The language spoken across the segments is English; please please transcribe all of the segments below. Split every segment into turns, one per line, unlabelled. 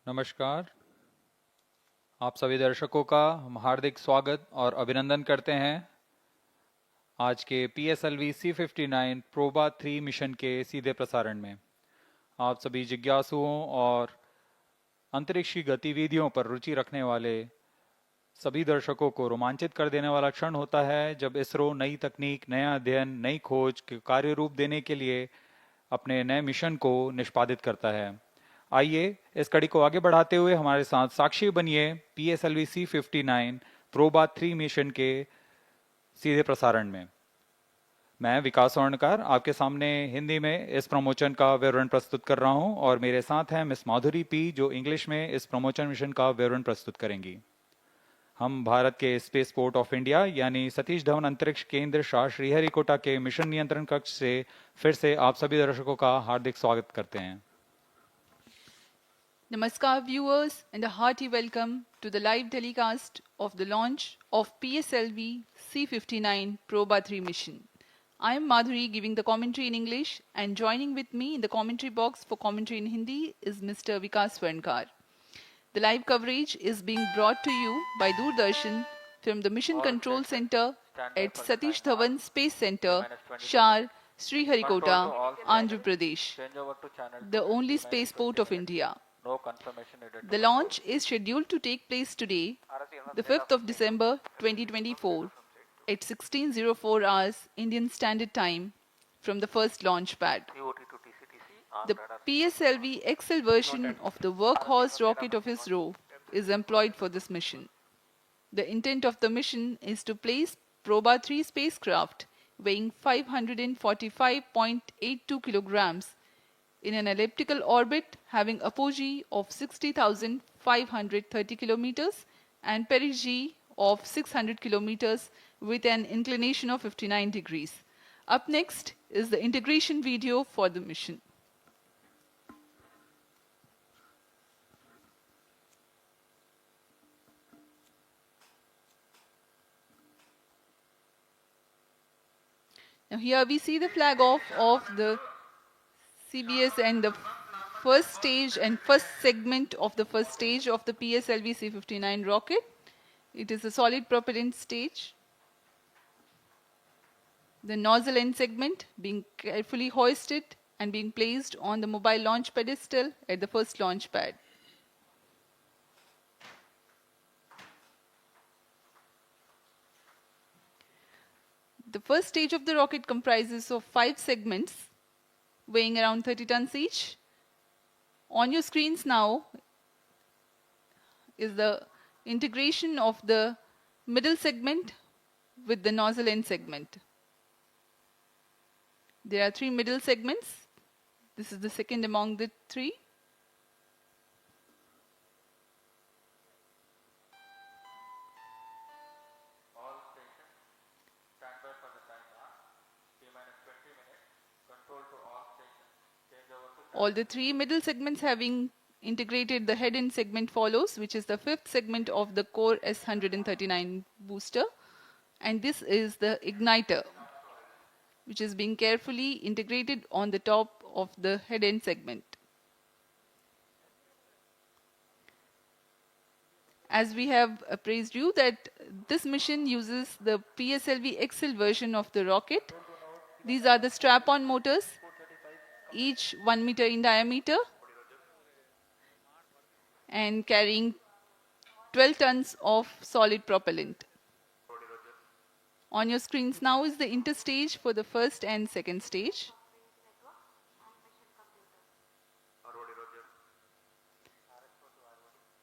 नमस्कार। आप सभी दर्शकों का हम हार्दिक स्वागत और अभिनंदन करते हैं आज के PSLV C59 प्रोबा 3 मिशन के सीधे प्रसारण में। आप सभी जिज्ञासुओं और अंतरिक्ष की गतिविधियों पर रुचि रखने वाले सभी दर्शकों को रोमांचित कर देने वाला क्षण होता है जब इसरो नई तकनीक, नया अध्ययन, नई खोज के कार्य रूप देने के लिए अपने नए मिशन को निष्पादित करता है। आइए इस कड़ी को आगे बढ़ाते हुए हमारे साथ साक्षी बनिए PSLV C59 प्रोबा 3 मिशन के सीधे प्रसारण में। मैं विकास स्वर्णकार आपके सामने हिंदी में इस प्रमोशन का विवरण प्रस्तुत कर रहा हूं और मेरे साथ हैं मिस माधुरी पी जो इंग्लिश में इस प्रमोशन मिशन का विवरण प्रस्तुत करेंगी। हम भारत के स्पेस पोर्ट ऑफ इंडिया यानी सतीश धवन अंतरिक्ष केंद्र शाह श्रीहरिकोटा के मिशन नियंत्रण कक्ष से फिर से आप सभी दर्शकों का हार्दिक स्वागत करते हैं।
Namaskar viewers and a hearty welcome to the live telecast of the launch of PSLV C59 Proba 3 mission. I am Madhuri giving the commentary in English and joining with me in the commentary box for commentary in Hindi is Mr. Vikas Swarnkar. The live coverage is being brought to you by Doordarshan from the Mission Control Center at Satish Dhawan Space Center, Shar, Sriharikota, Andhra Pradesh, the only spaceport of India.
No confirmation needed.
The launch is scheduled to take place today, the 5th of December 2024, at 16:04 hours Indian Standard Time from the first launch pad.
COT to TCTC on
The
radar.
PSLV XL version of the workhorse rocket of ISRO is employed for this mission. The intent of the mission is to place Proba 3 spacecraft weighing 545.82 kilograms in an elliptical orbit having apogee of 60,530 kilometers and perigee of 600 kilometers with an inclination of 59 degrees. Up next is the integration video for the mission. Now here we see the flag off of the CBS and the first stage and first segment of the first stage of the PSLV C59 rocket. It is a solid propellant stage. The nozzle end segment being carefully hoisted and being placed on the mobile launch pedestal at the first launch pad. The first stage of the rocket comprises of 5 segments weighing around 30 tons each. On your screens now is the integration of the middle segment with the nozzle end segment. There are 3 middle segments. This is the second among the 3.
All stations stand by for the timer. T-minus 20 minutes. Control to all stations. Change over to
All the 3 middle segments having integrated the head end segment follows, which is the 5th segment of the Core S139 booster. And this is the igniter, which is being carefully integrated on the top of the head end segment. As we have appraised you that this mission uses the PSLV XL version of the rocket. These are the strap-on motors, each 1 meter in diameter and carrying 12 tons of solid propellant. On your screens now is the interstage for the first and second stage.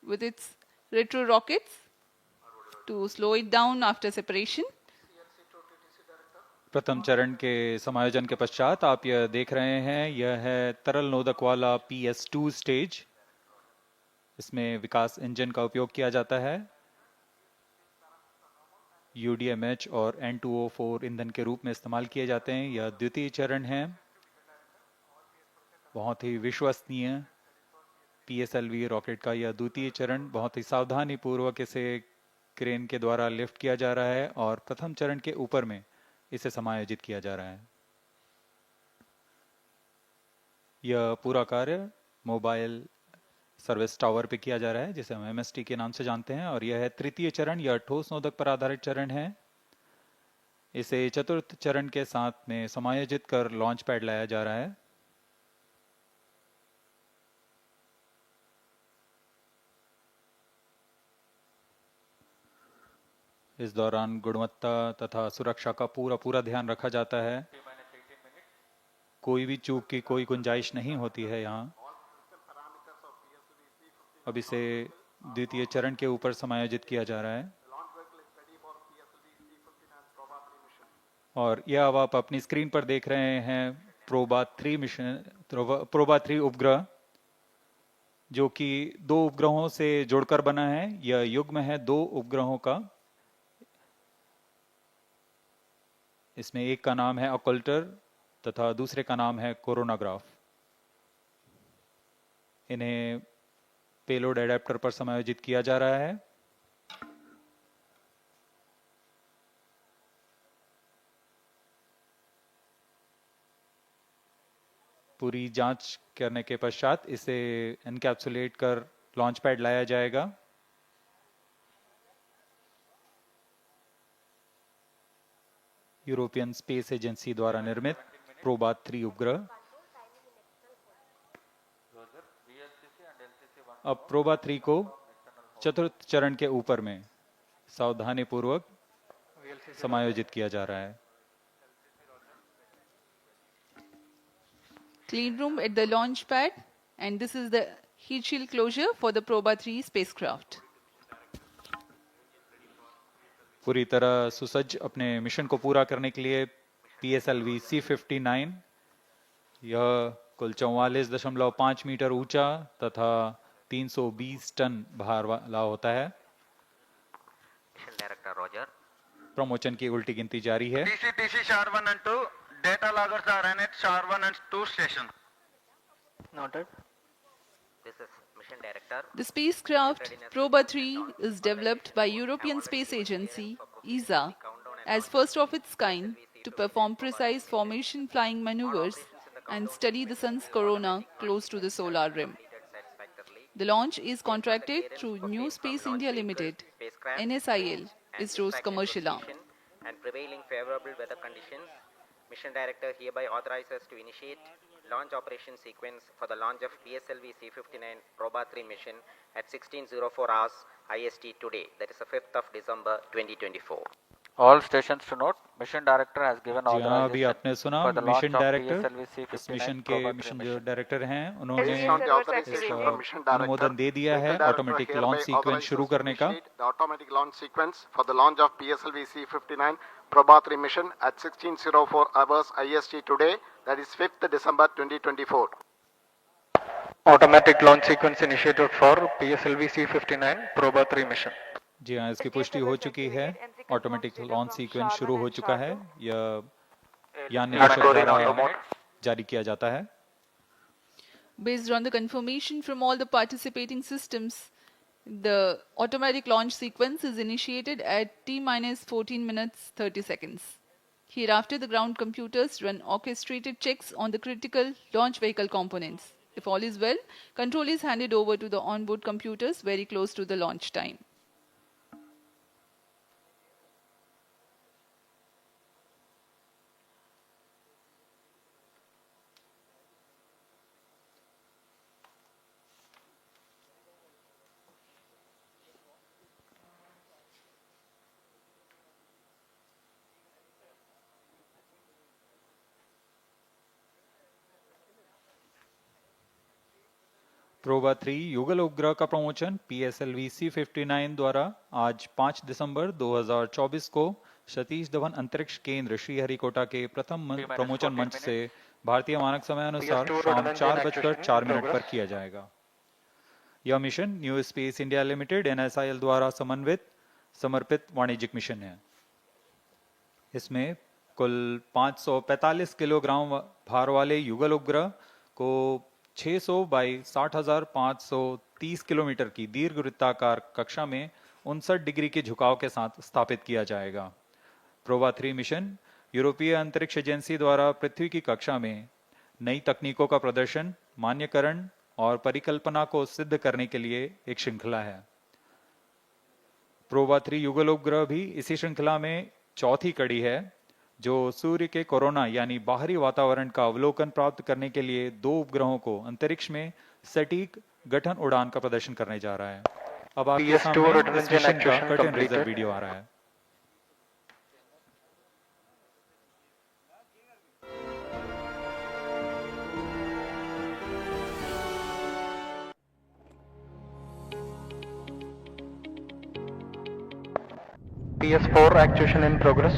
With its retro rockets to slow it down after separation.
प्रथम चरण के समायोजन के पश्चात आप यह देख रहे हैं, यह है तरल नोदक वाला PS2 स्टेज। इसमें विकास इंजन का उपयोग किया जाता है। UDMH और N2O4 ईंधन के रूप में इस्तेमाल किए जाते हैं। यह द्वितीय चरण है। बहुत ही विश्वसनीय PSLV रॉकेट का यह द्वितीय चरण बहुत ही सावधानी पूर्वक इसे क्रेन के द्वारा लिफ्ट किया जा रहा है और प्रथम चरण के ऊपर में इसे समायोजित किया जा रहा है। यह पूरा कार्य मोबाइल सर्विस टावर पे किया जा रहा है, जिसे हम एमएसटी के नाम से जानते हैं, और यह है तृतीय चरण या ठोस नोदक पर आधारित चरण है। इसे चतुर्थ चरण के साथ में समायोजित कर लॉन्च पैड लाया जा रहा है। इस दौरान गुणवत्ता तथा सुरक्षा का पूरा ध्यान रखा जाता है। कोई भी चूक की कोई गुंजाइश नहीं होती है यहाँ। अब इसे द्वितीय चरण के ऊपर समायोजित किया जा रहा है, और यह अब आप अपनी स्क्रीन पर देख रहे हैं प्रोबा 3 मिशन, प्रोबा 3 उपग्रह, जो कि 2 उपग्रहों से जुड़कर बना है। यह युग्म है 2 उपग्रहों का। इसमें एक का नाम है ऑकल्टर तथा दूसरे का नाम है कोरोनाग्राफ। इन्हें पेलोड एडेप्टर पर समायोजित किया जा रहा है। पूरी जांच करने के पश्चात इसे एनकैप्सुलेट कर लॉन्च पैड लाया जाएगा। यूरोपियन स्पेस एजेंसी द्वारा निर्मित प्रोबा 3 उपग्रह। अब प्रोबा 3 को चतुर्थ चरण के ऊपर में सावधानी पूर्वक समायोजित किया जा रहा है।
Clean room at the launch pad, and this is the heat shield closure for the Proba 3 spacecraft.
पूरी तरह सुसज्ज अपने मिशन को पूरा करने के लिए PSLV C59, यह कुल 44.5 मीटर ऊंचा तथा 320 टन भार वाला होता है।
Mission director Roger.
प्रमोशन की उल्टी गिनती जारी है।
TC SHAR-1 and 2 data loggers are in at SHAR-1 and 2 station.
Noted. This is mission director.
The spacecraft Proba 3 is developed by European Space Agency (ESA) as first of its kind to perform precise formation flying maneuvers and study the sun's corona close to the solar rim. The launch is contracted through New Space India Limited (NSIL), ISRO's commercial arm.
And prevailing favorable weather conditions, mission director hereby authorizes to initiate launch operation sequence for the launch of PSLV C59 Proba 3 mission at 16:04 hours IST today, that is the 5th of December 2024.
All stations to note, mission director has given
जी हाँ, अभी
authorization
आपने सुना
for the launch
mission
of
director,
PSLV
इस
C59
mission के
Proba 3
mission जो
mission.
Director हैं उन्होंने
Based on the authorization
इसका
from mission director,
अनुमोदन दे दिया है
mission director
automatic
hereby
launch sequence
authorizes
शुरू
to
करने का।
initiate the automatic launch sequence for the launch of PSLV C59 Proba 3 mission at 16:04 hours IST today, that is 5th December 2024.
Automatic launch sequence initiated for PSLV C59 Proba 3 mission.
जी हाँ, इसकी पुष्टि हो चुकी है। Automatic launch sequence शुरू हो चुका है। यह यान निदेशक द्वारा जारी किया जाता है।
Based on the confirmation from all the participating systems, the automatic launch sequence is initiated at T-minus 14 minutes 30 seconds. Hereafter, the ground computers run orchestrated checks on the critical launch vehicle components. If all is well, control is handed over to the onboard computers very close to the launch time.
PROBA 3 युगल उपग्रह का promotion PSLV C59 द्वारा आज 5 दिसंबर 2024 को सतीश धवन अंतरिक्ष केंद्र श्रीहरिकोटा के प्रथम प्रमोशन मंच से भारतीय मानक समय अनुसार शाम 4:04 पर किया जाएगा। यह mission new space India limited NSIL द्वारा समर्पित वाणिज्यिक मिशन है। इसमें कुल 545 किलोग्राम भार वाले युगल उपग्रह को 600 बाई 60,530 किलोमीटर की दीर्घ वृत्ताकार कक्षा में 59 डिग्री के झुकाव के साथ स्थापित किया जाएगा। प्रोबा 3 मिशन यूरोपीय अंतरिक्ष एजेंसी द्वारा पृथ्वी की कक्षा में नई तकनीकों का प्रदर्शन, मान्यकरण और परिकल्पना को सिद्ध करने के लिए एक श्रृंखला है। प्रोबा 3 युगल उपग्रह भी इसी श्रृंखला में चौथी कड़ी है, जो सूर्य के कोरोना यानी बाहरी वातावरण का अवलोकन प्राप्त करने के लिए 2 उपग्रहों को अंतरिक्ष में सटीक गठन उड़ान का प्रदर्शन करने जा रहा है। अब आपके
PS2
सामने
Redundant
इस मिशन का
actuation
curtain
completed.
Razor video आ रहा है।
PS4 actuation in progress.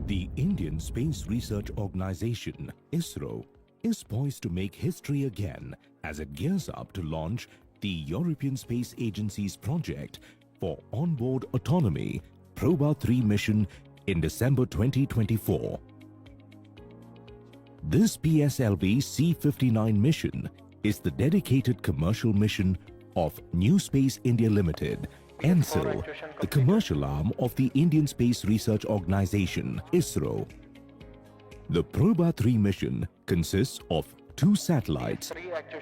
The Indian Space Research Organization, ISRO, is poised to make history again as it gears up to launch the European Space Agency's project for onboard autonomy Proba 3 mission in December 2024. This PSLV C-59 mission is the dedicated commercial mission of New Space India Limited, NSIL, the commercial arm of the Indian Space Research Organization, ISRO. The Proba 3 mission consists of 2 satellites,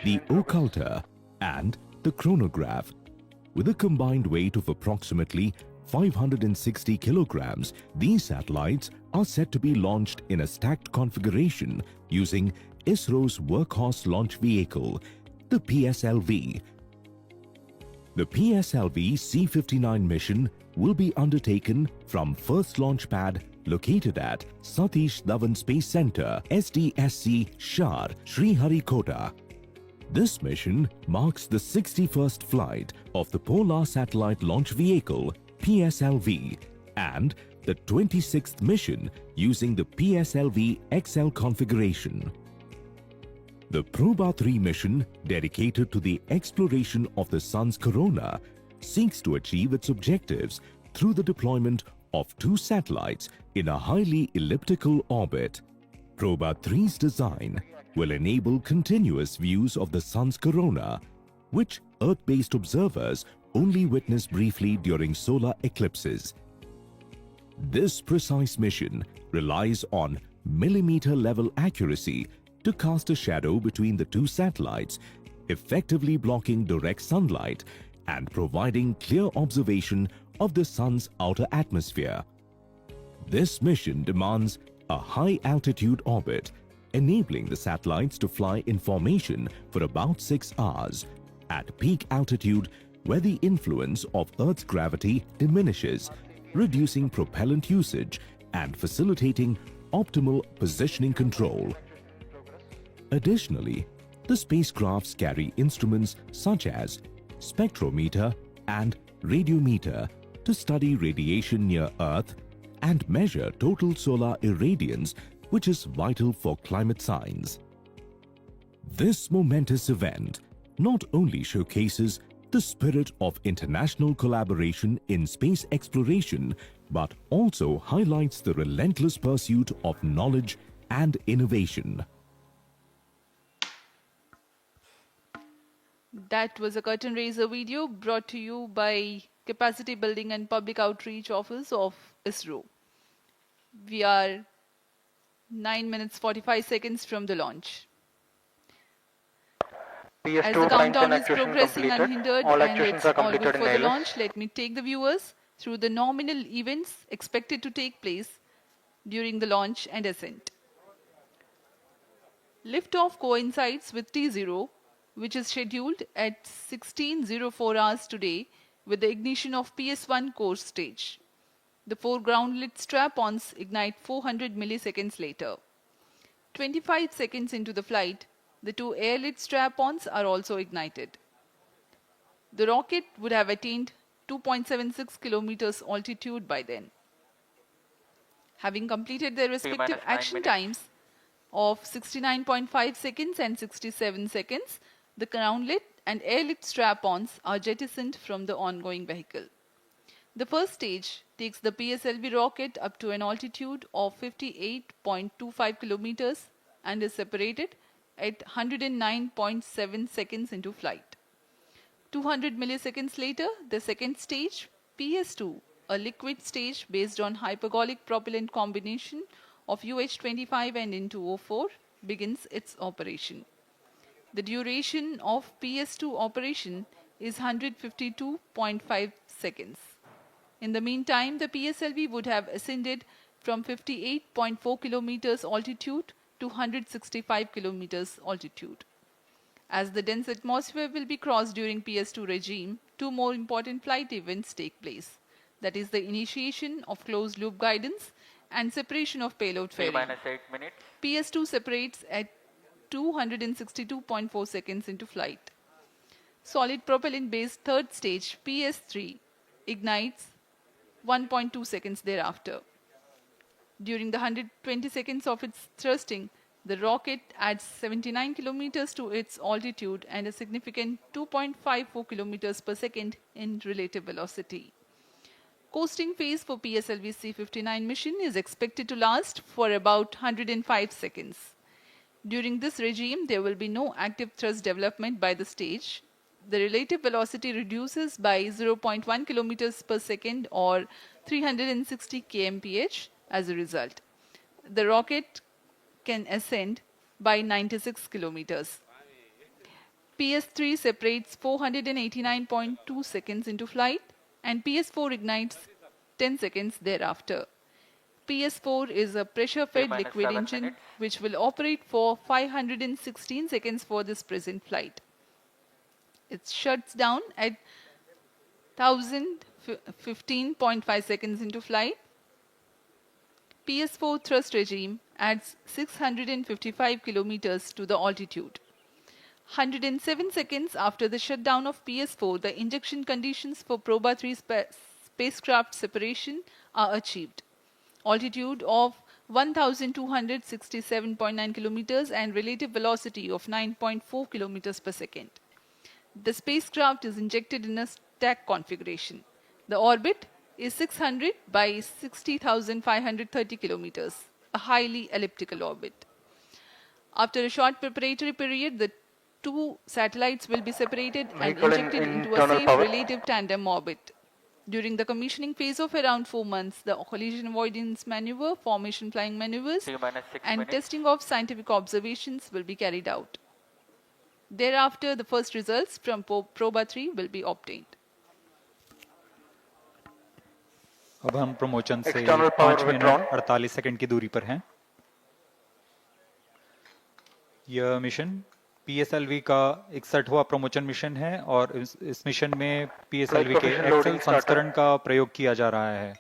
the Occulta and the Chronograph, with a combined weight of approximately 560 kilograms. These satellites are set to be launched in a stacked configuration using ISRO's workhorse launch vehicle, the PSLV. The PSLV C-59 mission will be undertaken from first launch pad located at Satish Dhawan Space Center, SDSC Shar, Sriharikota. This mission marks the 61st flight of the Polar Satellite Launch Vehicle, PSLV, and the 26th mission using the PSLV XL configuration. The Proba 3 mission, dedicated to the exploration of the Sun's corona, seeks to achieve its objectives through the deployment of 2 satellites in a highly elliptical orbit. Proba 3's design will enable continuous views of the Sun's corona, which Earth-based observers only witness briefly during solar eclipses. This precise mission relies on millimeter-level accuracy to cast a shadow between the 2 satellites, effectively blocking direct sunlight and providing clear observation of the Sun's outer atmosphere. This mission demands a high-altitude orbit, enabling the satellites to fly in formation for about 6 hours at peak altitude, where the influence of Earth's gravity diminishes, reducing propellant usage and facilitating optimal positioning control. Additionally, the spacecrafts carry instruments such as spectrometer and radiometer to study radiation near Earth and measure total solar irradiance, which is vital for climate science. This momentous event not only showcases the spirit of international collaboration in space exploration, but also highlights the relentless pursuit of knowledge and innovation.
That was a curtain raiser video brought to you by Capacity Building and Public Outreach Office of ISRO. We are 9 minutes 45 seconds from the launch.
PS2
As the countdown is
actuation
progressing
completed.
unhindered
All
and
actuations
it's
are
all good
completed
for
in
the
ILS.
launch, let me take the viewers through the nominal events expected to take place during the launch and ascent. Liftoff coincides with T0, which is scheduled at 16:04 hours today with the ignition of PS1 core stage. The 4 ground-lit strap-ons ignite 400 milliseconds later. 25 seconds into the flight, the 2 air-lit strap-ons are also ignited. The rocket would have attained 2.76 kilometers altitude by then. Having completed their respective
9
action
minutes.
times of 69.5 seconds and 67 seconds, the ground-lit and air-lit strap-ons are jettisoned from the ongoing vehicle. The first stage takes the PSLV rocket up to an altitude of 58.25 kilometers and is separated at 109.7 seconds into flight. 200 milliseconds later, the second stage, PS2, a liquid stage based on hypergolic propellant combination of UH-25 and N2O4, begins its operation. The duration of PS2 operation is 152.5 seconds. In the meantime, the PSLV would have ascended from 58.4 kilometers altitude to 165 kilometers altitude. As the dense atmosphere will be crossed during PS2 regime, two more important flight events take place. That is the initiation of closed loop guidance and separation of payload
T
fairing.
minus 8 minutes.
PS2 separates at 262.4 seconds into flight. Solid propellant based third stage PS3 ignites 1.2 seconds thereafter. During the 120 seconds of its thrusting, the rocket adds 79 kilometers to its altitude and a significant 2.54 kilometers per second in relative velocity. Coasting phase for PSLV C-59 mission is expected to last for about 105 seconds. During this regime, there will be no active thrust development by the stage. The relative velocity reduces by 0.1 kilometers per second or 360 kmph as a result. The rocket can ascend by 96 kilometers. PS3 separates 489.2 seconds into flight and PS4 ignites 10 seconds thereafter. PS4 is a pressure-fed
T-minus
liquid
7
engine
minutes.
which will operate for 516 seconds for this present flight. It shuts down at 1015.5 seconds into flight. PS4 thrust regime adds 655 kilometers to the altitude. 107 seconds after the shutdown of PS4, the injection conditions for Proba 3 spacecraft separation are achieved. Altitude of 1267.9 kilometers and relative velocity of 9.4 kilometers per second. The spacecraft is injected in a stack configuration. The orbit is 600 by 60,530 kilometers, a highly elliptical orbit. After a short preparatory period, the two satellites will be separated and
Vehicle
injected into a
internal
safe
power.
relative tandem orbit. During the commissioning phase of around 4 months, the collision avoidance maneuver, formation flying maneuvers,
T minus 6
and
minutes.
testing of scientific observations will be carried out. Thereafter, the first results from Proba 3 will be obtained.
अब हम promotion से
External
5
power
minute
withdrawn.
48 second की दूरी पर हैं। यह mission PSLV का 61वां promotion mission है और इस मिशन में PSLV के
Flight
एक्सेल
loading started.
संस्करण का प्रयोग किया जा रहा है।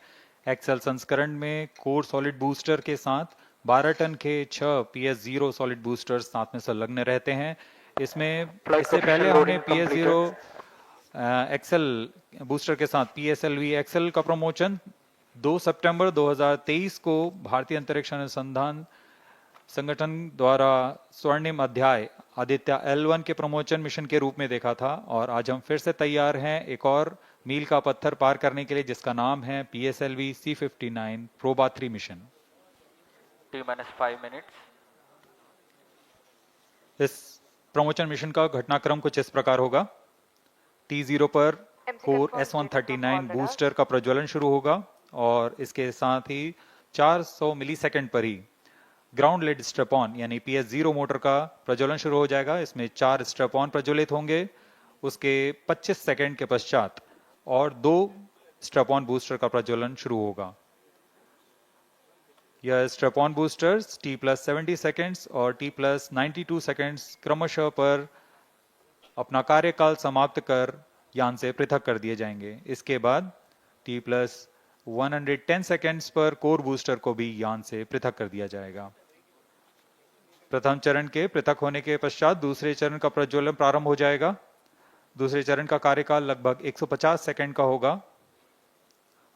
एक्सेल संस्करण में कोर सॉलिड बूस्टर के साथ 12 टन के 6 PS0 सॉलिड बूस्टर्स साथ में संलग्न रहते हैं। इसमें
Flight
इससे पहले
loading
हमने PS0 एक्सेल बूस्टर के साथ PSLV एक्सेल का प्रमोशन 2 सितंबर 2023 को भारतीय अंतरिक्ष अनुसंधान संगठन द्वारा स्वर्णिम अध्याय आदित्य L1 के प्रमोशन मिशन के रूप में देखा था और आज हम फिर से तैयार हैं एक और मील का पत्थर पार करने के लिए जिसका नाम है PSLV C-59 PROBA 3 mission.
T minus 5 minutes.
इस प्रमोशन मिशन का घटनाक्रम कुछ इस प्रकार होगा। T0 पर कोर S139 बूस्टर का प्रज्वलन शुरू होगा और इसके साथ ही 400 मिलीसेकंड पर ही ग्राउंड लेड स्ट्रेपॉन यानी PS0 मोटर का प्रज्वलन शुरू हो जाएगा। इसमें 4 स्ट्रेपॉन प्रज्वलित होंगे। उसके 25 सेकंड के पश्चात और 2 स्ट्रेपॉन बूस्टर का प्रज्वलन शुरू होगा। यह स्ट्रेपॉन बूस्टर्स T+70 सेकंड्स और T+92 सेकंड्स क्रमशः पर अपना कार्यकाल समाप्त कर यान से पृथक कर दिए जाएंगे। इसके बाद T+110 सेकंड्स पर कोर बूस्टर को भी यान से पृथक कर दिया जाएगा। प्रथम चरण के पृथक होने के पश्चात दूसरे चरण का प्रज्वलन प्रारंभ हो जाएगा। दूसरे चरण का कार्यकाल लगभग 150 सेकंड का होगा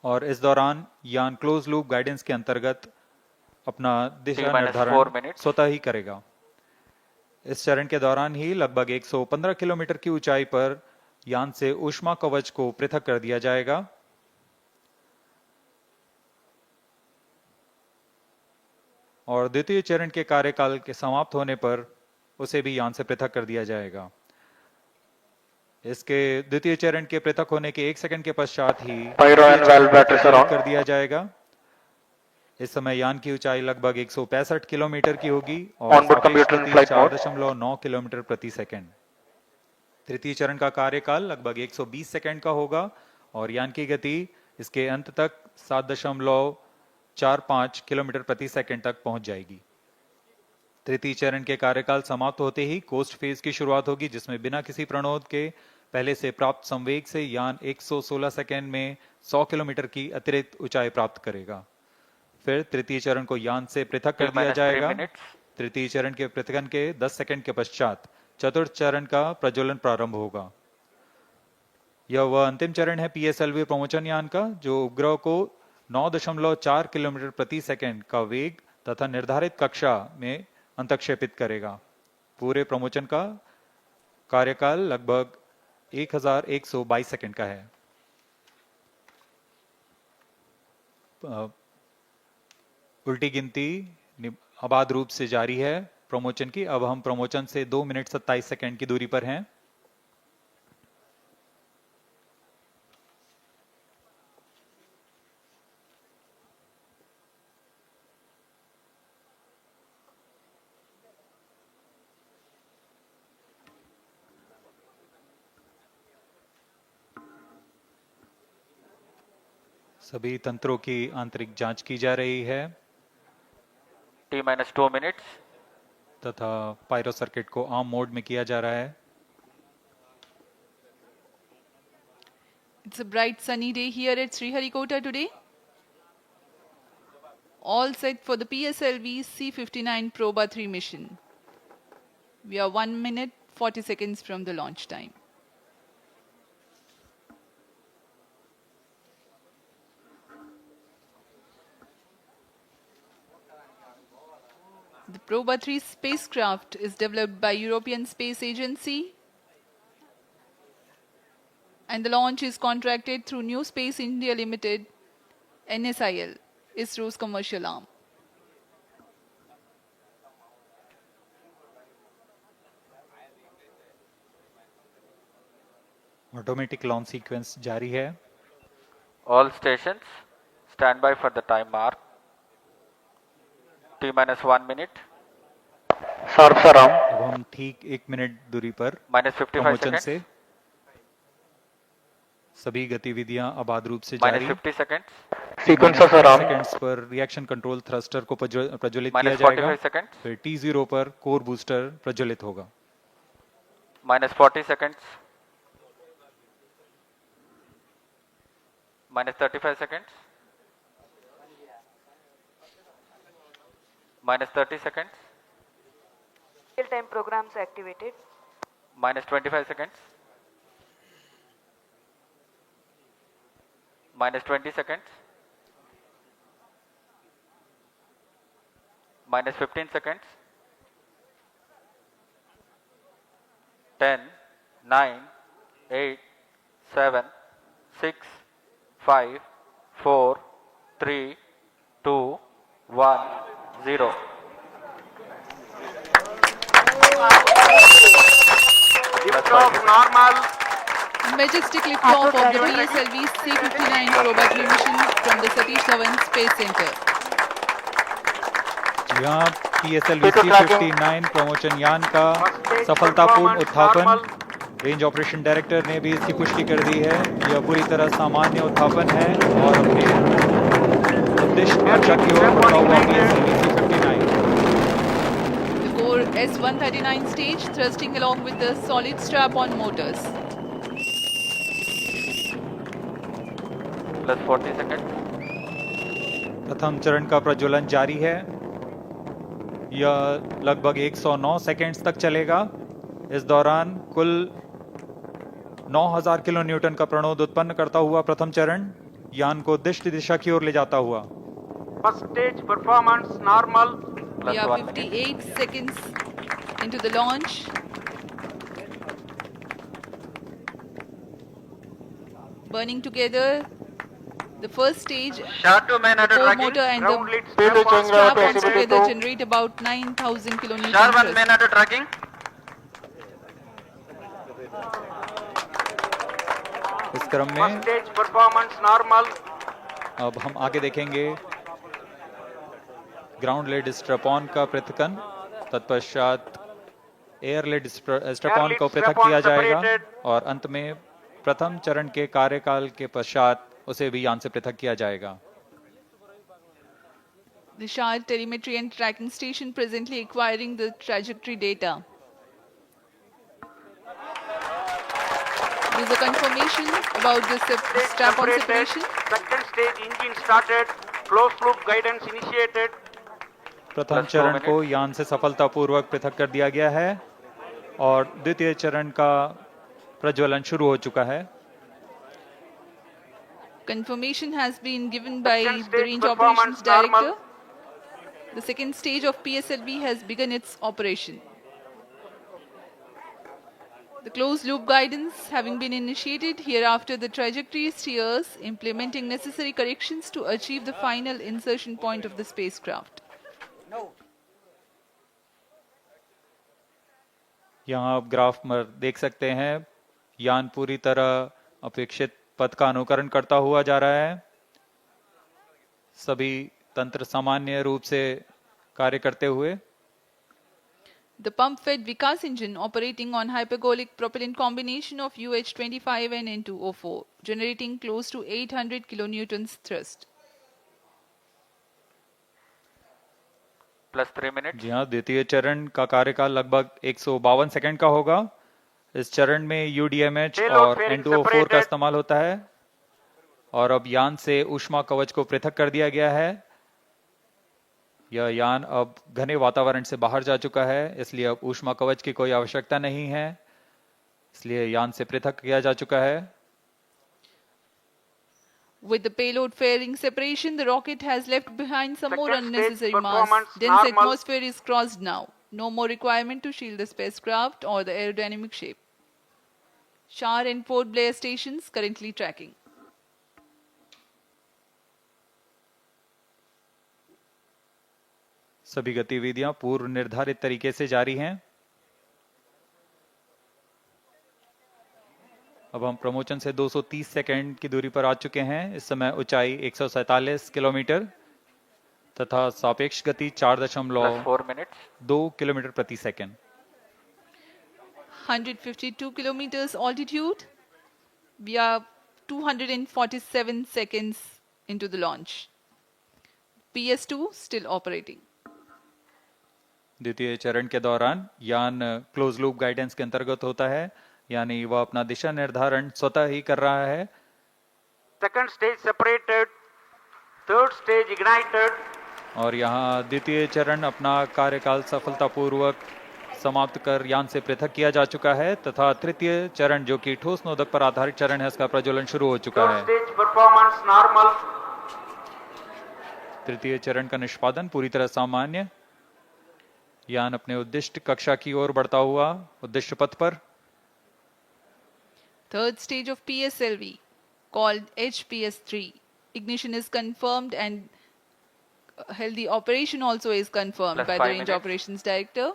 और इस दौरान यान क्लोज लूप गाइडेंस के अंतर्गत अपना दिशा
T-4
निर्धारण
minutes.
स्वतः ही करेगा। इस चरण के दौरान ही लगभग 115 किलोमीटर की ऊंचाई पर यान से ऊष्मा कवच को पृथक कर दिया जाएगा। और द्वितीय चरण के कार्यकाल के समाप्त होने पर उसे भी यान से पृथक कर दिया जाएगा। इसके द्वितीय चरण के पृथक होने के 1 सेकंड के पश्चात ही
Pyro and valve batteries are on.
कर दिया जाएगा। इस समय यान की ऊंचाई लगभग 165 किलोमीटर की होगी और
Onboard
सापेक्ष
computer in
गति
flight mode.
4.9 किलोमीटर प्रति सेकंड। तृतीय चरण का कार्यकाल लगभग 120 सेकंड का होगा और यान की गति इसके अंत तक 7.45 किलोमीटर प्रति सेकंड तक पहुंच जाएगी। तृतीय चरण के कार्यकाल समाप्त होते ही कोस्ट फेज की शुरुआत होगी, जिसमें बिना किसी प्रणोद के पहले से प्राप्त संवेग से यान 116 सेकंड में 100 किलोमीटर की अतिरिक्त ऊंचाई प्राप्त करेगा। फिर तृतीय चरण को यान से पृथक कर दिया जाएगा। तृतीय चरण के पृथकन के 10 सेकंड के पश्चात चतुर्थ चरण का प्रज्वलन प्रारंभ होगा। यह वह अंतिम चरण है पीएसएलवी प्रमोचन यान का, जो उपग्रह को 9.4 किलोमीटर प्रति सेकंड का वेग तथा निर्धारित कक्षा में अंतक्षेपित करेगा। पूरे प्रमोचन का कार्यकाल लगभग 1122 सेकंड का है। उल्टी गिनती अबाध रूप से जारी है प्रमोचन की। अब हम प्रमोचन से 2 मिनट 27 सेकंड की दूरी पर हैं। सभी तंत्रों की आंतरिक जांच की जा रही है
T-2 minutes.
तथा पायरो सर्किट को आर्म मोड में किया जा रहा है।
It's a bright sunny day here at Sriharikota today. All set for the PSLV C-59 Proba 3 mission. We are 1 minute 40 seconds from the launch time. The Proba 3 spacecraft is developed by European Space Agency, and the launch is contracted through New Space India Limited, NSIL, ISRO's commercial arm.
Automatic launch sequence जारी है।
All stations stand by for the time mark. T-1 minute.
Sir,
अब हम ठीक 1 minute दूरी पर
-55
प्रमोचन
seconds.
से सभी गतिविधियां अबाध रूप से जारी।
-50 seconds.
sequences are on.
Seconds पर रिएक्शन कंट्रोल थ्रस्टर को प्रज्वलित किया
-45
जाएगा।
seconds.
फिर T0 पर कोर बूस्टर प्रज्वलित होगा।
-40 seconds. -35 seconds. -30 seconds.
Real-time programs activated.
-25 seconds. -20 seconds. -15 seconds. 10, 9, 8, 7, 6, 5, 4, 3, 2, 1, 0.
Liftoff normal.
Majestic liftoff of the PSLV C-59 Proba 3 mission from the Satish Dhawan Space Center.
जी हाँ, PSLV C-59 प्रमोचन यान का सफलतापूर्ण उत्थापन। Range operation director ने भी इसकी पुष्टि कर दी है। यह पूरी तरह सामान्य उत्थापन है और अपने उद्दिष्ट कक्षा की ओर बढ़ता हुआ PSLV C-59।
The core S-139 stage thrusting along with the solid strap-on motors.
+40 seconds.
प्रथम चरण का प्रज्वलन जारी है। यह लगभग 109 सेकेंड्स तक चलेगा। इस दौरान कुल 9000 किलो न्यूटन का प्रणोद उत्पन्न करता हुआ प्रथम चरण यान को उद्दिष्ट दिशा की ओर ले जाता हुआ।
First stage performance normal.
We are
+1 minute.
58 seconds into the launch. Burning together the first stage,
Shadow man
the core motor and
Ground
the
lead
strap-ons together generate about 9000 kilonewton thrust.
under tracking.
इस क्रम में
Stage performance normal.
अब हम आगे देखेंगे ground lead strap-on का पृथक्कन, तत्पश्चात air lead strap-on को पृथक किया जाएगा और अंत में प्रथम चरण के कार्यकाल के पश्चात उसे भी यान से पृथक किया जाएगा।
The Shard telemetry and tracking station presently acquiring the trajectory data. There is a confirmation about the strap-on separation.
Second stage engine started. Closed loop guidance initiated.
प्रथम चरण को यान से सफलतापूर्वक पृथक कर दिया गया है और द्वितीय चरण का प्रज्वलन शुरू हो चुका है।
Confirmation has been given by the Range Operations Director. The second stage of PSLV has begun its operation. The closed loop guidance having been initiated, hereafter the trajectory steers implementing necessary corrections to achieve the final insertion point of the spacecraft.
यहाँ आप graph में देख सकते हैं यान पूरी तरह अपेक्षित पथ का अनुकरण करता हुआ जा रहा है। सभी तंत्र सामान्य रूप से कार्य करते हुए।
The pump-fed Vikas engine operating on hypergolic propellant combination of UH-25 and N2O4, generating close to 800 kilonewtons thrust.
+3 minutes.
जी हाँ, द्वितीय चरण का कार्यकाल लगभग 152 सेकंड का होगा। इस चरण में UDMH और N2O4 का इस्तेमाल होता है और अब यान से ऊष्मा कवच को पृथक कर दिया गया है। यह यान अब घने वातावरण से बाहर जा चुका है, इसलिए अब ऊष्मा कवच की कोई आवश्यकता नहीं है, इसलिए यान से पृथक किया जा चुका है।
With the payload fairing separation, the rocket has left behind some more unnecessary mass. Dense atmosphere is crossed now. No more requirement to shield the spacecraft or the aerodynamic shape. Char and Port Blair stations currently tracking.
सभी गतिविधियां पूर्व निर्धारित तरीके से जारी हैं। अब हम प्रमोशन से 230 सेकंड की दूरी पर आ चुके हैं। इस समय ऊंचाई 147 किलोमीटर तथा सापेक्ष गति 4.2 किलोमीटर प्रति second.
152 kilometers altitude. We are 247 seconds into the launch. PS2 still operating.
द्वितीय चरण के दौरान यान क्लोज लूप गाइडेंस के अंतर्गत होता है, यानी वह अपना दिशा निर्धारण स्वतः ही कर रहा है।
Second stage separated. Third stage ignited.
और यहाँ द्वितीय चरण अपना कार्यकाल सफलतापूर्वक समाप्त कर यान से पृथक किया जा चुका है तथा तृतीय चरण जो कि ठोस नोदक पर आधारित चरण है, उसका प्रज्वलन शुरू हो चुका है।
Third stage performance normal.
तृतीय चरण का निष्पादन पूरी तरह सामान्य। यान अपने उद्दिष्ट कक्षा की ओर बढ़ता हुआ उद्दिष्ट पथ पर।
Third stage of PSLV, called HPS3. Ignition is confirmed and healthy operation also is confirmed by the Range Operations Director.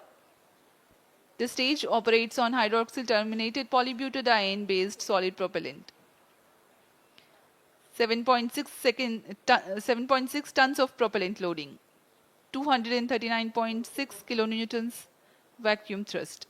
The stage operates on hydroxyl terminated polybutadiene based solid propellant. 7.6 tons of propellant loading. 239.6 kilonewtons vacuum thrust.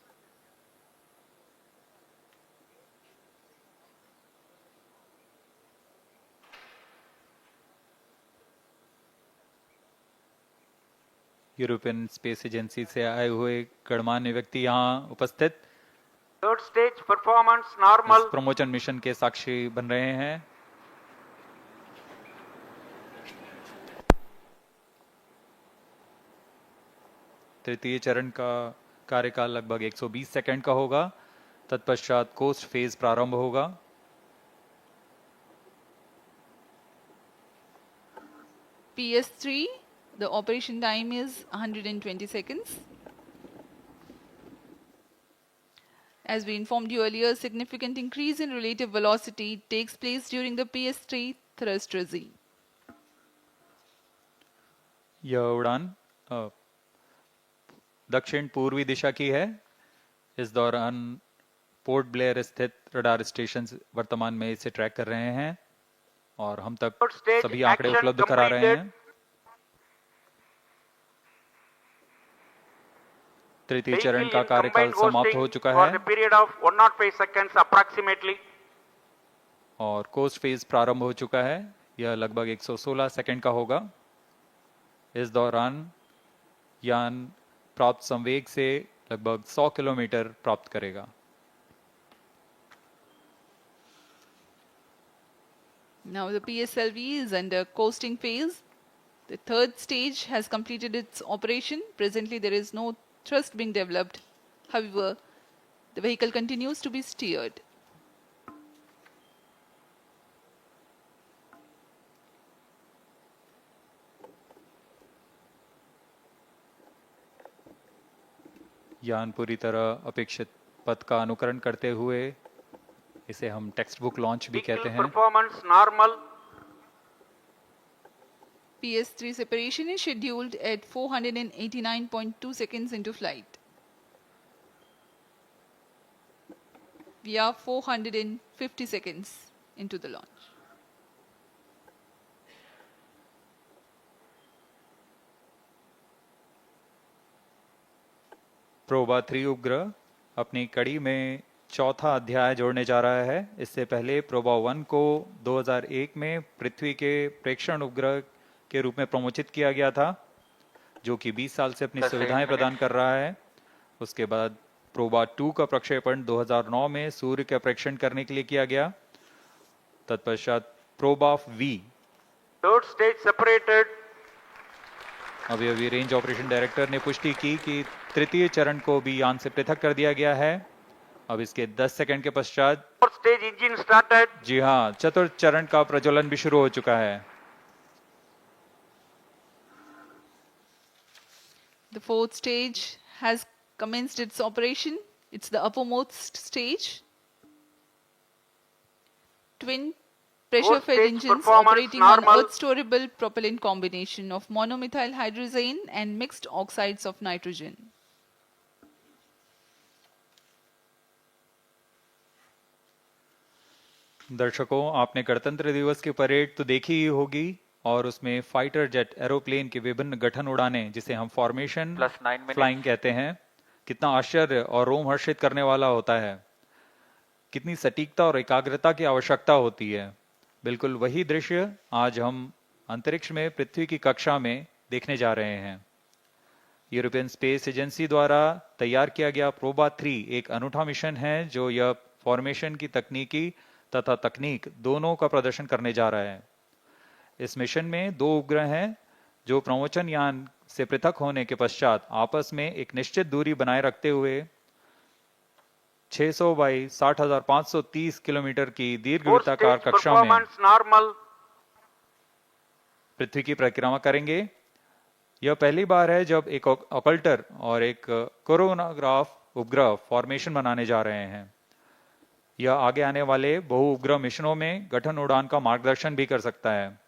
European space agency से आए हुए गणमान्य व्यक्ति यहाँ उपस्थित
Third stage performance normal.
इस promotion mission के साक्षी बन रहे हैं। तृतीय चरण का कार्यकाल लगभग 120 सेकंड का होगा। तत्पश्चात कोस्ट फेज प्रारंभ होगा।
PS3, the operation time is 120 seconds. As we informed you earlier, significant increase in relative velocity takes place during the PS3 thrust regime.
यह उड़ान दक्षिण पूर्वी दिशा की है। इस दौरान पोर्ट ब्लेयर स्थित रडार स्टेशन वर्तमान में इसे ट्रैक कर रहे हैं और हम तक सभी आंकड़े उपलब्ध करा रहे हैं। तृतीय
Vehicle
चरण का
in
कार्यकाल
combined
समाप्त हो
hosting
चुका
for
है
the period of 105 seconds approximately.
और कोस्ट फेज प्रारंभ हो चुका है। यह लगभग 116 सेकंड का होगा। इस दौरान यान प्राप्त संवेग से लगभग 100 किलोमीटर प्राप्त करेगा।
Now the PSLV is under coasting phase. The third stage has completed its operation. Presently there is no thrust being developed. However, the vehicle continues to be steered.
यान पूरी तरह अपेक्षित पथ का अनुकरण करते हुए, इसे हम टेक्स्ट बुक लॉन्च भी कहते
Vehicle
हैं।
performance normal.
PS3 separation is scheduled at 489.2 seconds into flight. We are 450 seconds into the launch.
PROBA 3 उपग्रह अपनी कड़ी में चौथा अध्याय जोड़ने जा रहा है। इससे पहले प्रोबा 1 को 2001 में पृथ्वी के प्रेक्षण उपग्रह के रूप में प्रमोचित किया गया था, जो कि 20 साल से अपनी सुविधाएं प्रदान कर रहा है। उसके बाद प्रोबा 2 का प्रक्षेपण 2009 में सूर्य का प्रेक्षण करने के लिए किया गया। तत्पश्चात Proba V
Third stage separated.
अभी रेंज ऑपरेशन डायरेक्टर ने पुष्टि की कि तृतीय चरण को भी यान से पृथक कर दिया गया है। अब इसके 10 सेकंड के पश्चात
Fourth stage engine started.
जी हाँ, चतुर्थ चरण का प्रज्वलन भी शुरू हो चुका है।
The fourth stage has commenced its operation. It's the uppermost stage. Twin pressure-fed
Fourth stage
engines
performance
operating on
normal.
earth-storable propellant combination of monomethyl hydrazine and mixed oxides of nitrogen.
दर्शकों, आपने गणतंत्र दिवस की parade तो देखी ही होगी और उसमें फाइटर जेट एरोप्लेन के विभिन्न गठन उड़ाने, जिसे हम फॉर्मेशन फ्लाइंग कहते हैं, कितना आश्चर्य और रोमहर्षित करने वाला होता है। कितनी सटीकता और एकाग्रता की आवश्यकता होती है। बिल्कुल वही दृश्य आज हम अंतरिक्ष में पृथ्वी की कक्षा में देखने जा रहे हैं। यूरोपियन स्पेस एजेंसी द्वारा तैयार किया गया प्रोबा 3 एक अनूठा मिशन है, जो यह फॉर्मेशन की तकनीकी तथा तकनीक दोनों का प्रदर्शन करने जा रहा है। इस मिशन में 2 उपग्रह हैं जो प्रमोचन यान से पृथक होने के पश्चात आपस में एक निश्चित दूरी बनाए रखते हुए 600 बाई 60,530 किलोमीटर की दीर्घ
Fourth
वृत्ताकार
stage
कक्षा में
performance normal.
पृथ्वी की परिक्रमा करेंगे। यह पहली बार है जब एक ऑकल्टर और एक कोरोनाग्राफ उपग्रह फॉर्मेशन बनाने जा रहे हैं। यह आगे आने वाले बहु उपग्रह मिशनों में गठन उड़ान का मार्गदर्शन भी कर सकता है।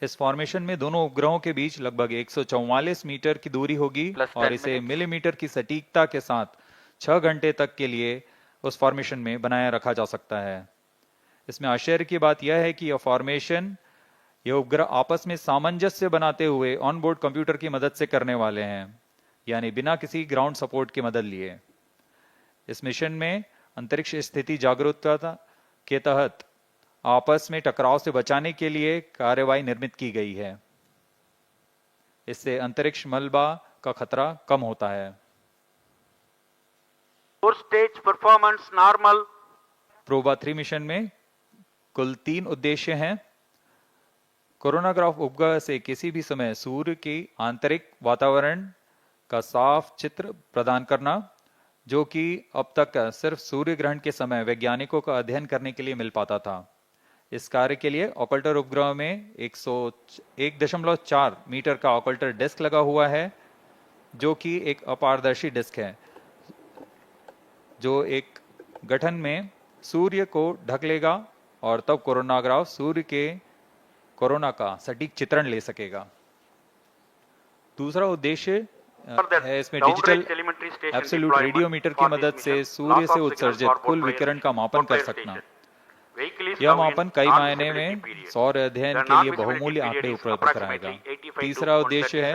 इस फॉर्मेशन में दोनों उपग्रहों के बीच लगभग 144 मीटर की दूरी होगी और इसे मिलीमीटर की सटीकता के साथ 6 घंटे तक के लिए उस फॉर्मेशन में बनाए रखा जा सकता है। इसमें आश्चर्य की बात यह है कि यह उपग्रह आपस में सामंजस्य बनाते हुए ऑनबोर्ड कंप्यूटर की मदद से करने वाले हैं, यानी बिना किसी ग्राउंड सपोर्ट की मदद लिए। इस मिशन में अंतरिक्ष स्थिति जागरूकता के तहत आपस में टकराव से बचाने के लिए कार्यवाही निर्मित की गई है। इससे अंतरिक्ष मलबा का खतरा कम होता है।
Fourth stage performance normal.
PROBA 3 mission में कुल 3 उद्देश्य हैं। कोरोनाग्राफ उपग्रह से किसी भी समय सूर्य की आंतरिक वातावरण का साफ चित्र प्रदान करना, जो कि अब तक सिर्फ सूर्य ग्रहण के समय वैज्ञानिकों का अध्ययन करने के लिए मिल पाता था। इस कार्य के लिए ऑकल्टर उपग्रह में 1.4 मीटर का ऑकल्टर डिस्क लगा हुआ है, जो कि एक अपारदर्शी डिस्क है, जो एक गठन में सूर्य को ढक लेगा और तब कोरोनाग्राफ सूर्य के कोरोना का सटीक चित्रण ले सकेगा। दूसरा उद्देश्य है इसमें डिजिटल एब्सोल्यूट रेडियोमीटर की मदद से सूर्य से उत्सर्जित कुल विकिरण का मापन कर सकना। यह मापन कई मायने में सौर अध्ययन के लिए बहुमूल्य आंकड़े उपलब्ध कराएगा। तीसरा उद्देश्य है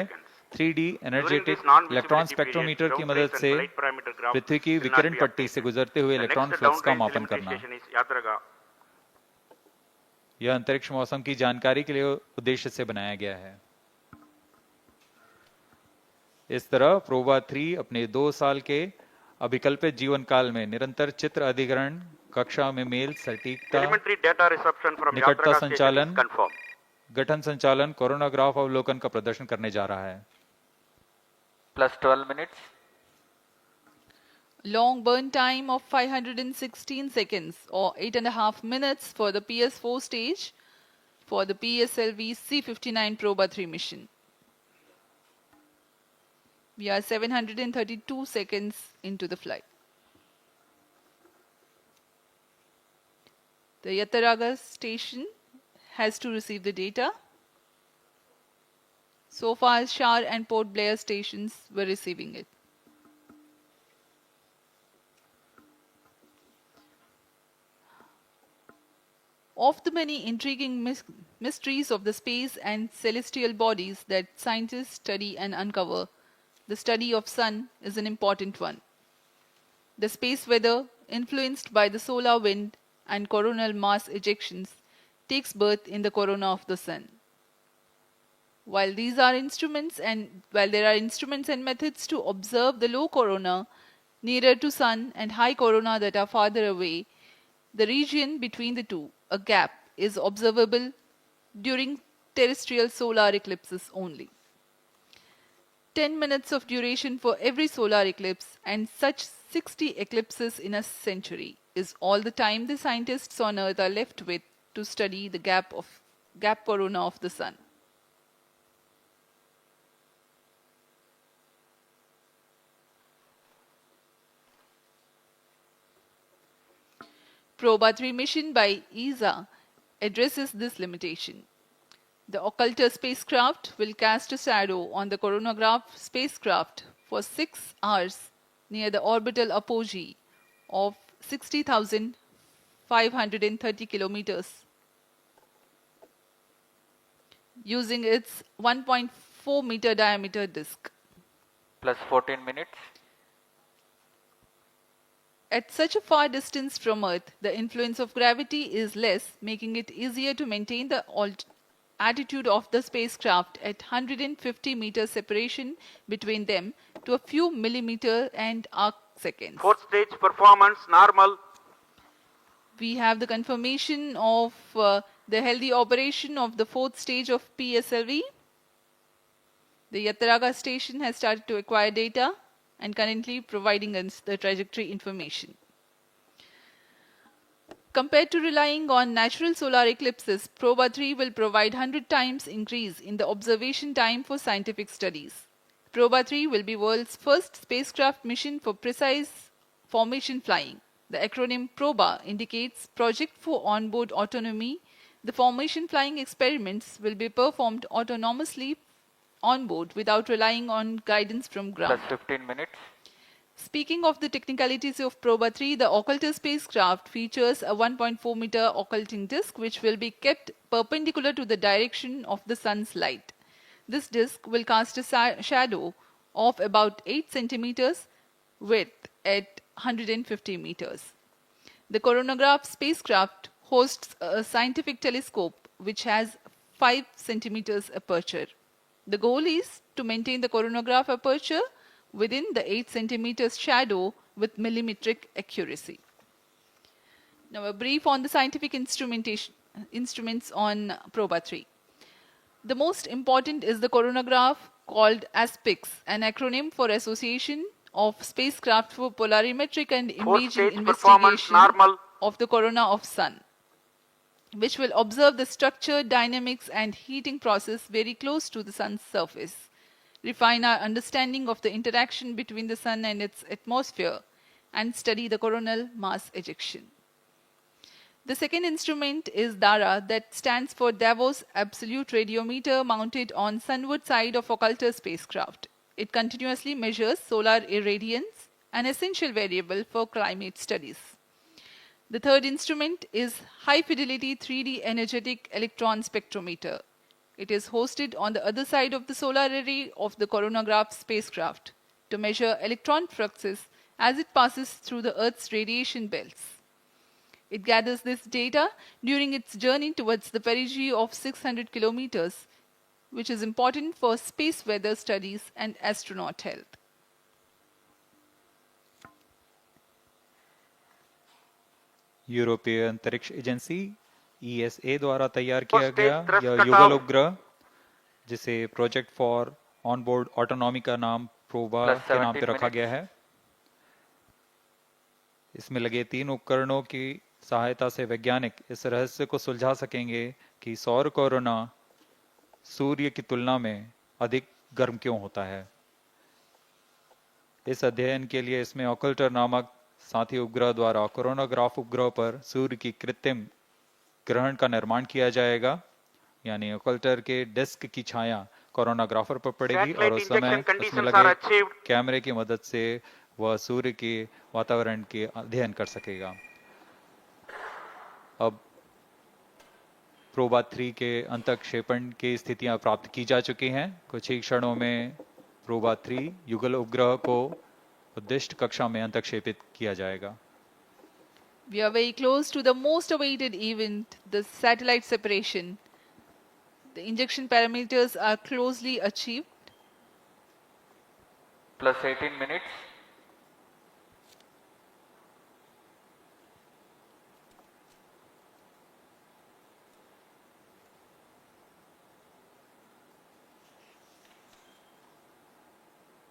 3D
During
energetic
this non-visibility
electron
period,
spectrometer की
ground
मदद
trace and
से
flight parameter graph
पृथ्वी की
will not
विकिरण
be
पट्टी से
updated.
गुजरते हुए
The
इलेक्ट्रॉन
next
फ्लक्स का
downrange
मापन
telemetry
करना।
station is Yatraga.
यह अंतरिक्ष मौसम की जानकारी के लिए उद्देश्य से बनाया गया है। इस तरह प्रोबा 3 अपने 2 साल के अभिकल्पित जीवन काल में निरंतर चित्र अधिग्रहण, कक्षा में मेल, सटीकता,
Telemetry data reception from
निकटता
Yatraga station
संचालन,
is confirmed.
गठन संचालन, कोरोनाग्राफ अवलोकन का प्रदर्शन करने जा रहा है।
Plus 12 minutes.
Long burn time of 516 seconds or 8.5 minutes for the PS4 stage for the PSLV C59 Proba 3 mission. We are 732 seconds into the flight. The Yatraga station has to receive the data. So far, Shar and Port Blair stations were receiving it. Of the many intriguing mysteries of the space and celestial bodies that scientists study and uncover, the study of sun is an important one. The space weather, influenced by the solar wind and coronal mass ejections, takes birth in the corona of the sun. While there are instruments and methods to observe the low corona nearer to sun and high corona that are farther away, the region between the two, a gap, is observable during terrestrial solar eclipses only. 10 minutes of duration for every solar eclipse and such 60 eclipses in a century is all the time the scientists on Earth are left with to study the gap corona of the sun. Proba 3 mission by ESA addresses this limitation. The Occulter spacecraft will cast a shadow on the coronagraph spacecraft for 6 hours near the orbital apogee of 60,530 kilometers using its 1.4 meter diameter disk.
Plus 14 minutes.
At such a far distance from Earth, the influence of gravity is less, making it easier to maintain the attitude of the spacecraft at 150 meter separation between them to a few millimeter and arc seconds.
Fourth stage performance normal.
We have the confirmation of the healthy operation of the fourth stage of PSLV. The Yatraga station has started to acquire data and currently providing us the trajectory information. Compared to relying on natural solar eclipses, Proba 3 will provide 100 times increase in the observation time for scientific studies. Proba 3 will be world's first spacecraft mission for precise formation flying. The acronym PROBA indicates Project for Onboard Autonomy. The formation flying experiments will be performed autonomously on board without relying on guidance from ground.
Plus 15 minutes.
Speaking of the technicalities of Proba 3, the Occulter spacecraft features a 1.4 meter occulting disk which will be kept perpendicular to the direction of the sun's light. This disk will cast a shadow of about 8 centimeters width at 150 meters. The coronagraph spacecraft hosts a scientific telescope which has 5 centimeters aperture. The goal is to maintain the coronagraph aperture within the 8 centimeters shadow with millimetric accuracy. Now a brief on the scientific instruments on Proba 3. The most important is the coronagraph called ASPIX, an acronym for Association of Spacecraft for Polarimetric and
Fourth
Imaging
stage performance
Investigation
normal.
of the corona of Sun, which will observe the structure, dynamics and heating process very close to the Sun's surface, refine our understanding of the interaction between the Sun and its atmosphere, and study the coronal mass ejection. The second instrument is DARA, that stands for Davos Absolute Radiometer, mounted on sunward side of Occulter spacecraft. It continuously measures solar irradiance, an essential variable for climate studies. The third instrument is High Fidelity 3D Energetic Electron Spectrometer. It is hosted on the other side of the solar array of the coronagraph spacecraft to measure electron fluxes as it passes through the Earth's radiation belts. It gathers this data during its journey towards the perigee of 600 kilometers, which is important for space weather studies and astronaut health.
यूरोपीय अंतरिक्ष agency ESA द्वारा तैयार किया गया यह युगल उपग्रह, जिसे प्रोजेक्ट फॉर ऑनबोर्ड ऑटोनॉमी का नाम प्रोबा के नाम पे रखा गया है। इसमें लगे 3 उपकरणों की सहायता से वैज्ञानिक इस रहस्य को सुलझा सकेंगे कि सौर कोरोना सूर्य की तुलना में अधिक गर्म क्यों होता है। इस अध्ययन के लिए इसमें ऑकल्टर नामक साथी उपग्रह द्वारा कोरोनाग्राफ उपग्रह पर सूर्य की कृत्रिम ग्रहण का निर्माण किया जाएगा, यानी ऑकल्टर के डिस्क की छाया कोरोनाग्राफर पर पड़ेगी और उस समय उसमें लगे कैमरे की मदद से वह सूर्य के वातावरण के अध्ययन कर सकेगा। अब प्रोबा 3 के अंतःक्षेपण की स्थितियां प्राप्त की जा चुकी हैं। कुछ ही क्षणों में प्रोबा 3 युगल उपग्रह को उद्दिष्ट कक्षा में अंतःक्षेपित किया जाएगा।
We are very close to the most awaited event, the satellite separation. The injection parameters are closely achieved.
Plus 18 minutes.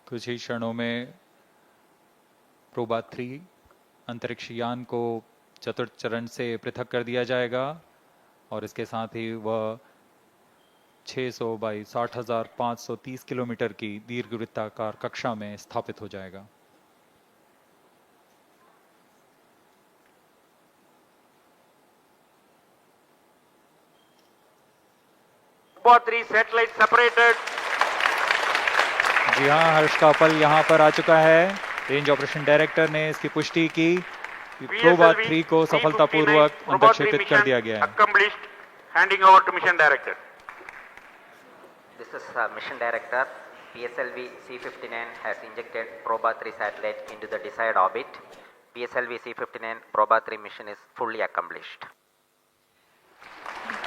कुछ ही क्षणों में प्रोबा 3 अंतरिक्ष यान को चतुर्थ चरण से पृथक कर दिया जाएगा और इसके साथ ही वह 600 बाई 60,530 किलोमीटर की दीर्घवृत्ताकार कक्षा में स्थापित हो जाएगा।
Proba 3 satellite separated.
जी हाँ, हर्ष का पल यहाँ पर आ चुका है। रेंज ऑपरेशन डायरेक्टर ने इसकी पुष्टि की कि प्रोबा 3 को सफलतापूर्वक अंतःक्षेपित कर दिया गया है।
Accomplished. Handing over to mission director.
This is mission director. PSLV C59 has injected Proba 3 satellite into the desired orbit. PSLV C59 Proba 3 mission is fully accomplished.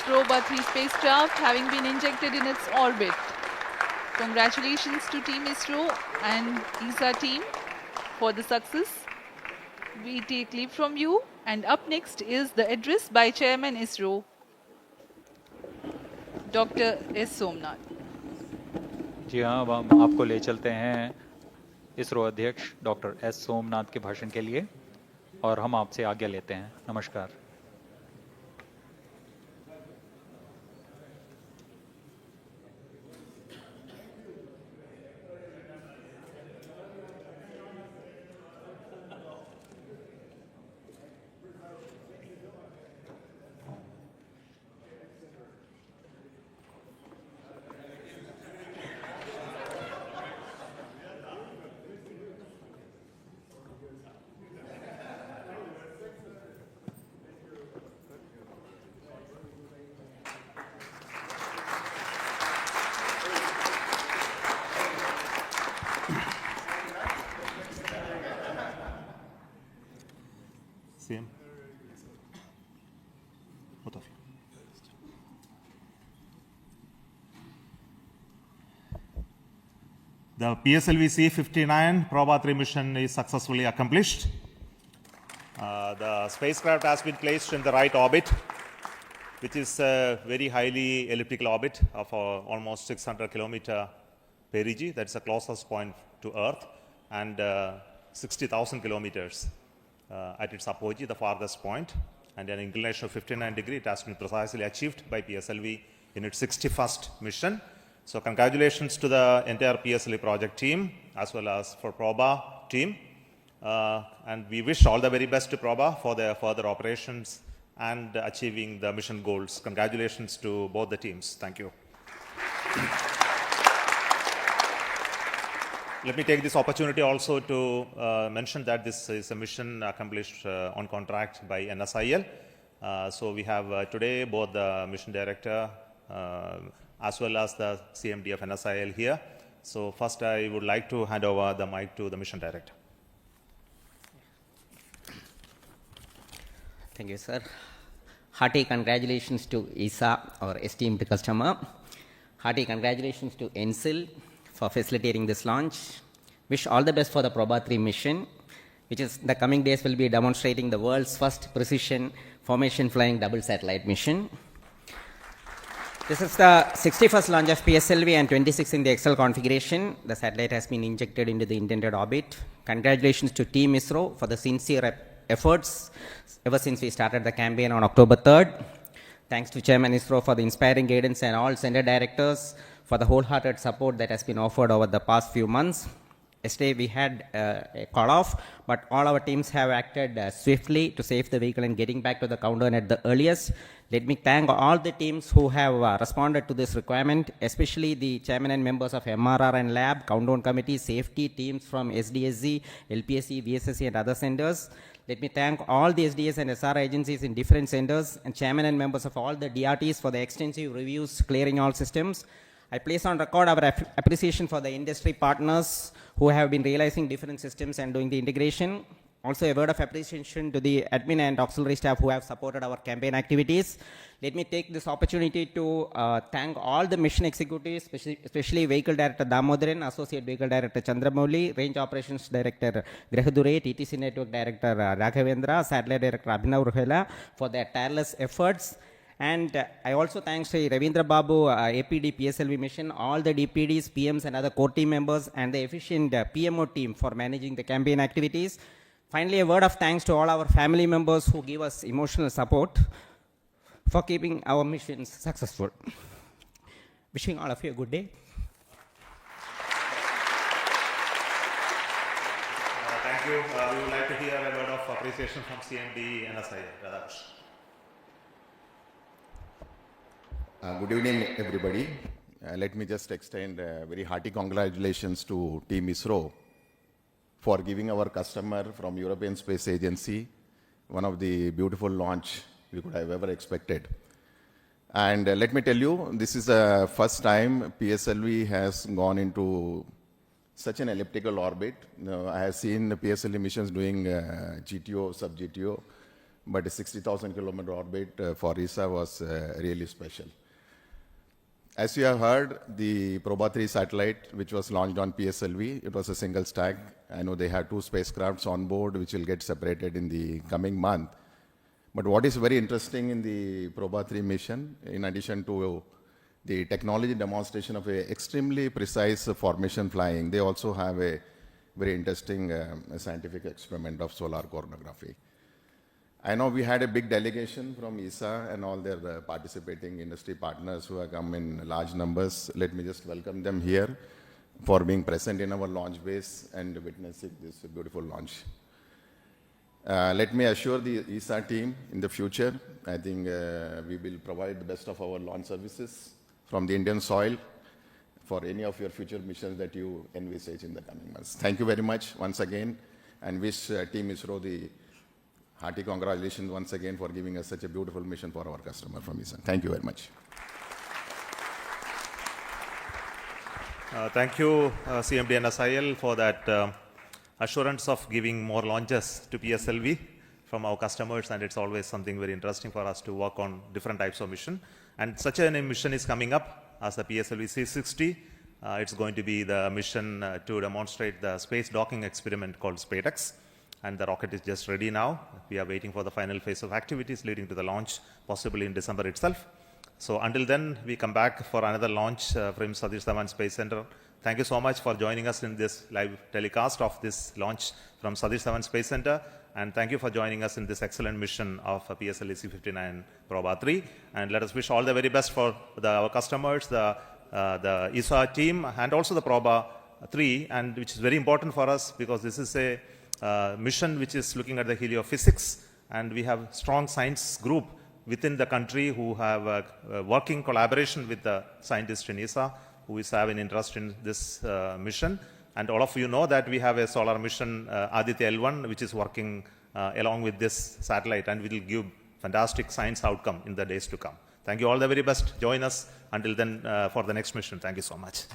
Proba 3 spacecraft having been injected in its orbit. Congratulations to Team ISRO and ESA team for the success. We take leave from you, and up next is the address by Chairman ISRO, Dr. S. Somnath.
जी हाँ, अब हम आपको ले चलते हैं इसरो अध्यक्ष doctor S Somnath के भाषण के लिए और हम आपसे आज्ञा लेते हैं। नमस्कार।
Same. Both of you. The PSLV C59 Proba 3 mission is successfully accomplished. The spacecraft has been placed in the right orbit, which is a very highly elliptical orbit of almost 600 kilometer perigee. That's the closest point to Earth, and 60,000 kilometers at its apogee, the farthest point, and an inclination of 59 degrees. It has been precisely achieved by PSLV in its 61st mission. So congratulations to the entire PSLV project team as well as for Proba team. And we wish all the very best to Proba for their further operations and achieving the mission goals. Congratulations to both the teams. Thank you. Let me take this opportunity also to mention that this is a mission accomplished on contract by NSIL. So we have today both the mission director as well as the CMD of NSIL here. So first I would like to hand over the mic to the mission director.
Thank you, sir. Hearty congratulations to ESA, our esteemed customer. Hearty congratulations to ENSIL for facilitating this launch. Wish all the best for the Proba 3 mission, which is the coming days will be demonstrating the world's first precision formation flying double satellite mission. This is the 61st launch of PSLV and 26 in the XL configuration. The satellite has been injected into the intended orbit. Congratulations to Team ISRO for the sincere efforts ever since we started the campaign on October 3rd. Thanks to Chairman ISRO for the inspiring guidance and all center directors for the wholehearted support that has been offered over the past few months. Yesterday we had a call-off, but all our teams have acted swiftly to save the vehicle and getting back to the countdown at the earliest. Let me thank all the teams who have responded to this requirement, especially the chairman and members of MRR and Lab, Countdown Committee, safety teams from SDSZ, LPSC, VSSC and other centers. Let me thank all the SDS and SR agencies in different centers and chairman and members of all the DRTs for the extensive reviews clearing all systems. I place on record our appreciation for the industry partners who have been realizing different systems and doing the integration. Also a word of appreciation to the admin and auxiliary staff who have supported our campaign activities. Let me take this opportunity to thank all the mission executives, especially Vehicle Director Damodaran, Associate Vehicle Director Chandramouli, Range Operations Director Grehadure, TTC Network Director Raghavendra, Satellite Director Abhinav Ruhela for their tireless efforts. And I also thank Sri Ravindra Babu, APD PSLV mission, all the DPDs, PMs and other core team members and the efficient PMO team for managing the campaign activities. Finally, a word of thanks to all our family members who give us emotional support for keeping our missions successful. Wishing all of you a good day.
Thank you. We would like to hear a word of appreciation from CMD NSIL. Radhakrishnan.
Good evening, everybody. Let me just extend very hearty congratulations to Team ISRO for giving our customer from European Space Agency one of the beautiful launch we could have ever expected. And let me tell you, this is the first time PSLV has gone into such an elliptical orbit. I have seen the PSLV missions doing GTO, sub-GTO, but a 60,000 kilometer orbit for ESA was really special. As you have heard, the Proba 3 satellite, which was launched on PSLV, it was a single stack. I know they have 2 spacecrafts on board, which will get separated in the coming month. But what is very interesting in the Proba 3 mission, in addition to the technology demonstration of an extremely precise formation flying, they also have a very interesting scientific experiment of solar coronagraphy. I know we had a big delegation from ESA and all their participating industry partners who have come in large numbers. Let me just welcome them here for being present in our launch base and witnessing this beautiful launch. Let me assure the ESA team in the future, I think we will provide the best of our launch services from the Indian soil for any of your future missions that you envisage in the coming months. Thank you very much once again, and wish Team ISRO the hearty congratulations once again for giving us such a beautiful mission for our customer from ESA. Thank you very much.
Thank you, CMD NSIL, for that assurance of giving more launches to PSLV from our customers, and it's always something very interesting for us to work on different types of mission. And such a mission is coming up as the PSLV C60. It's going to be the mission to demonstrate the space docking experiment called SpaceX. And the rocket is just ready now. We are waiting for the final phase of activities leading to the launch, possibly in December itself. So until then, we come back for another launch from Satish Dhawan Space Center. Thank you so much for joining us in this live telecast of this launch from Satish Dhawan Space Center. And thank you for joining us in this excellent mission of PSLV C59 Proba 3. And let us wish all the very best for our customers, the ESA team, and also the Proba 3, and which is very important for us because this is a mission which is looking at the heliophysics, and we have strong science group within the country who have working collaboration with the scientists in ESA who is having interest in this mission. And all of you know that we have a solar mission, Aditya L1, which is working along with this satellite, and will give fantastic science outcome in the days to come. Thank you all the very best. Join us until then for the next mission. Thank you so much.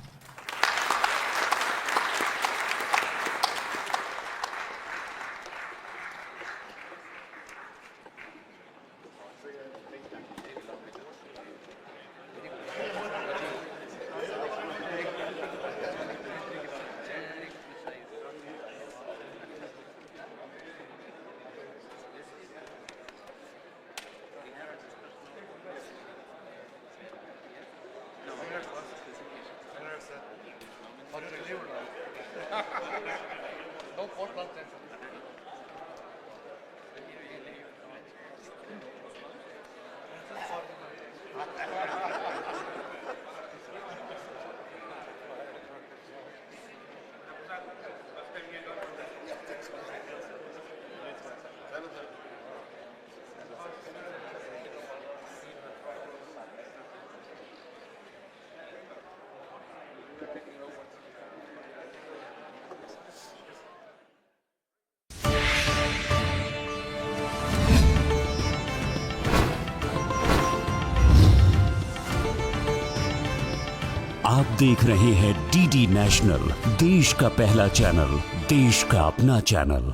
आप देख रहे हैं DD national, देश का पहला channel, देश का अपना चैनल।